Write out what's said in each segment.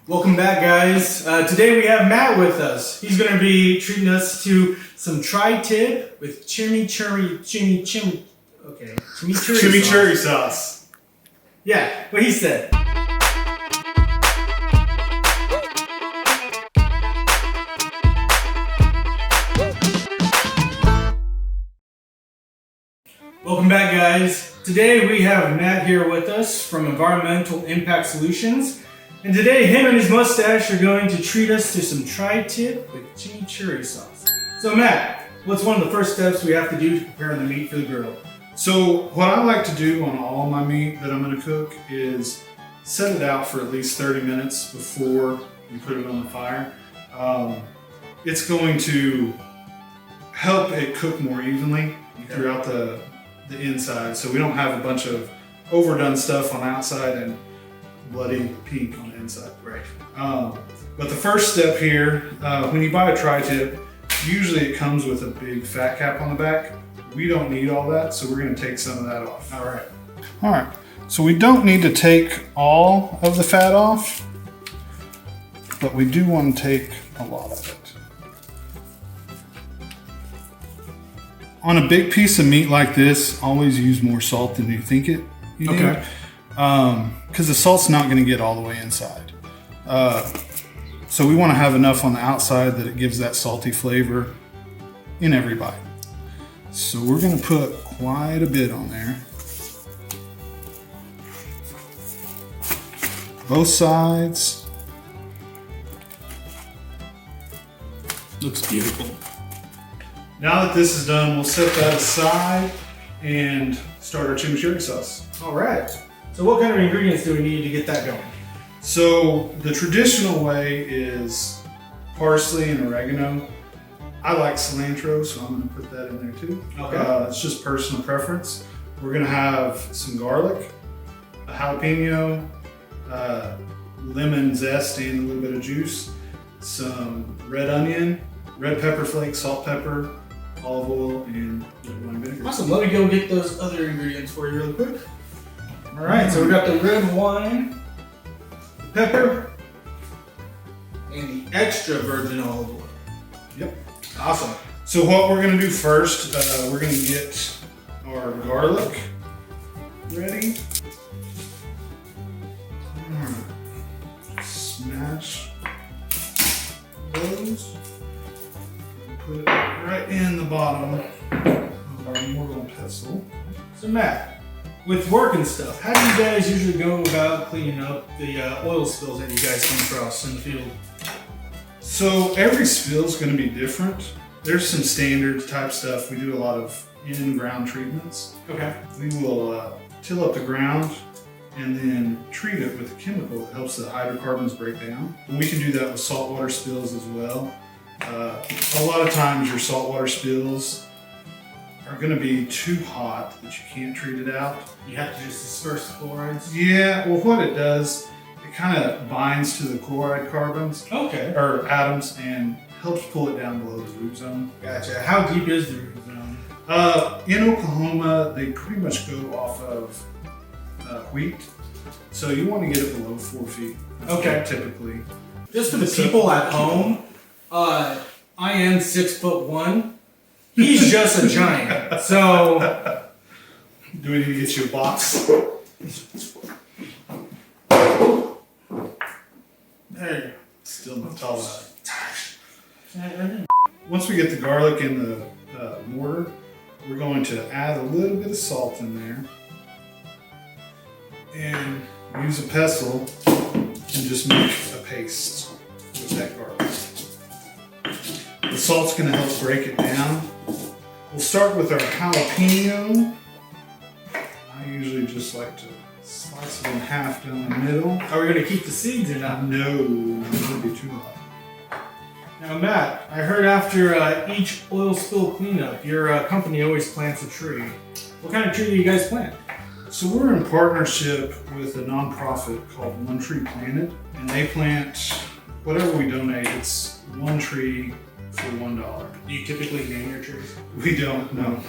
Welcome back, guys. Today we have Matt with us. He's going to be treating us to some TriTip with chimichurri sauce. Yeah, what he said. Welcome back, guys. Today we have Matt here with us from Environmental Impact Solutions. And today him and his mustache are going to treat us to some TriTip with chimichurri sauce. So Matt, what's one of the first steps we have to do to prepare the meat for the grill? So what I like to do on all my meat that I'm going to cook is set it out for at least 30 minutes before you put it on the fire. It's going to help it cook more evenly throughout the inside, so we don't have a bunch of overdone stuff on the outside and bloody pink on the inside. Right. But the first step here, when you buy a TriTip, usually it comes with a big fat cap on the back. We don't need all that, so we're going to take some of that off. All right. All right. So we don't need to take all of the fat off, but we do want to take a lot of it. On a big piece of meat like this, always use more salt than you think you need. Okay. Because the salt's not going to get all the way inside. So we want to have enough on the outside that it gives that salty flavor in every bite. So we're going to put quite a bit on there. Both sides. Looks beautiful. Now that this is done, we'll set that aside and start our chimichurri sauce. All right. So what kind of ingredients do we need to get that going? So the traditional way is parsley and oregano. I like cilantro, so I'm going to put that in there too. Okay. It's just personal preference. We're going to have some garlic, a jalapeno, lemon zest and a little bit of juice, some red onion, red pepper flakes, salt, pepper, olive oil, and wine vinegar. Awesome. Let me go get those other ingredients for you really quick. All right. So we got the red wine, the pepper, and the extra virgin olive oil. Yep. Awesome. So what we're going to do first, we're going to get our garlic ready. Smash those. Put it right in the bottom of our mortar and pestle. So Matt, with work and stuff, how do you guys usually go about cleaning up the oil spills that you guys come across in the field? So every spill is going to be different. There's some standard type stuff. We do a lot of in-ground treatments. Okay. We will till up the ground and then treat it with a chemical that helps the hydrocarbons break down. And we can do that with saltwater spills as well. A lot of times your saltwater spills are going to be too hot that you can't treat it out. You have to just disperse the chlorides? Yeah, well what it does, it kind of binds to the chloride carbons, Okay. or atoms, and helps pull it down below the root zone. Gotcha. How deep is the root zone? In Oklahoma, they pretty much go off of wheat, so you want to get it below 4 feet. Okay. Typically. Just for the people at home, I am 6'1". He's just a giant. So, Do we need to get you a box? hey. Still not tall enough. Once we get the garlic in the mortar, we're going to add a little bit of salt in there and use a pestle and just make a paste with that garlic. The salt's going to help break it down. We'll start with our jalapeno. I usually just like to slice it in half down the middle. Are we going to keep the seeds or not? No, it would be too hot. Now, Matt, I heard after each oil spill cleanup, your company always plants a tree. What kind of tree do you guys plant? So we're in partnership with a nonprofit called One Tree Planted, and they plant whatever we donate. It's one tree for $1. Do you typically name your trees? We don't, no.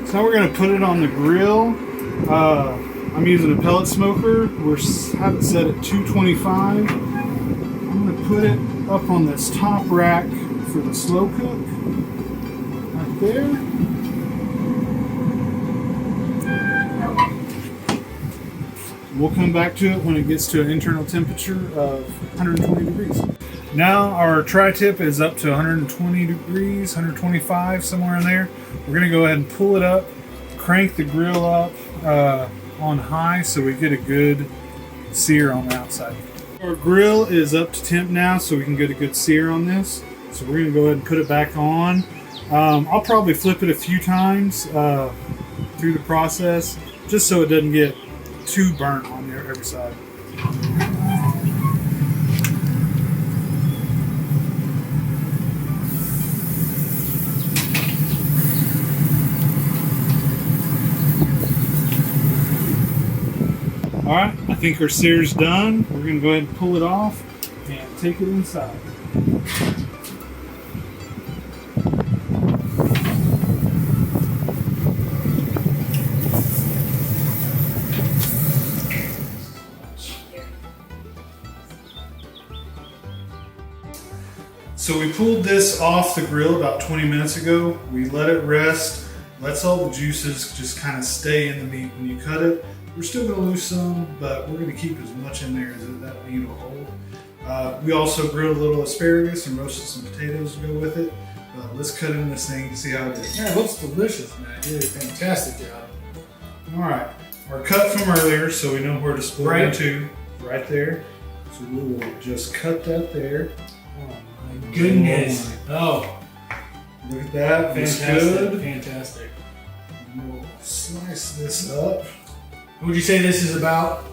So now we're gonna put it on the grill. I'm using a pellet smoker. Have it set at 225. I'm going to put it up on this top rack for the slow cook. Right there. We'll come back to it when it gets to an internal temperature of 120 degrees. Now our tri-tip is up to 120 degrees, 125, somewhere in there. We're going to go ahead and pull it up, crank the grill up on high so we get a good sear on the outside. Our grill is up to temp now so we can get a good sear on this. So we're going to go ahead and put it back on. I'll probably flip it a few times through the process just so it doesn't get too burnt on there every side. Alright, I think our sear's done. We're going to go ahead and pull it off and take it inside. So we pulled this off the grill about 20 minutes ago. We let it rest, lets all the juices just kind of stay in the meat when you cut it. We're still going to lose some, but we're going to keep as much in there as that meat will hold. We also grilled a little asparagus and roasted some potatoes to go with it. Let's cut in this thing and see how it is. Yeah, it looks delicious, man. You did a fantastic job. All right, our cut from earlier, so we know where to split into, right there. So we will just cut that there. Oh my goodness. Oh, look at that. fantastic. Good. Fantastic. And we'll slice this up. Would you say this is about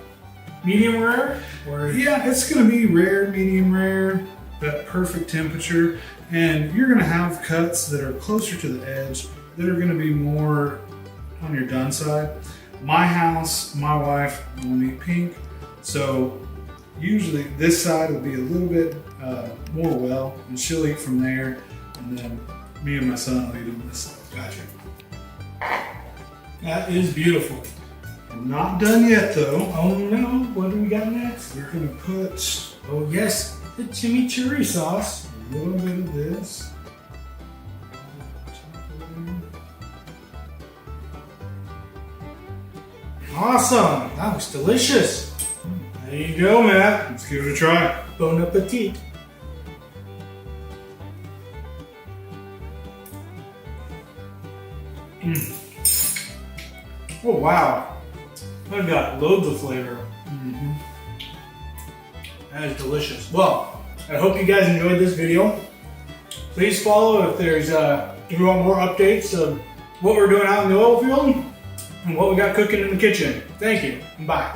medium rare? Or Yeah, it's going to be rare, medium rare, that perfect temperature. And you're going to have cuts that are closer to the edge that are going to be more on your done side. My house, my wife will eat pink. So usually this side will be a little bit more well, and she'll eat from there. And then me and my son will eat on this side. gotcha. That is beautiful. I'm not done yet though. Oh no, what do we got next? We're going to put Oh yes, the chimichurri sauce. a little bit of this. Awesome, that was delicious. There you go, Matt. Let's give it a try. Bon appetit. Oh wow, I've got loads of flavor. That is delicious. Well, I hope you guys enjoyed this video. Please follow if you want more updates of what we're doing out in the oil field and what we got cooking in the kitchen. Thank you, and bye.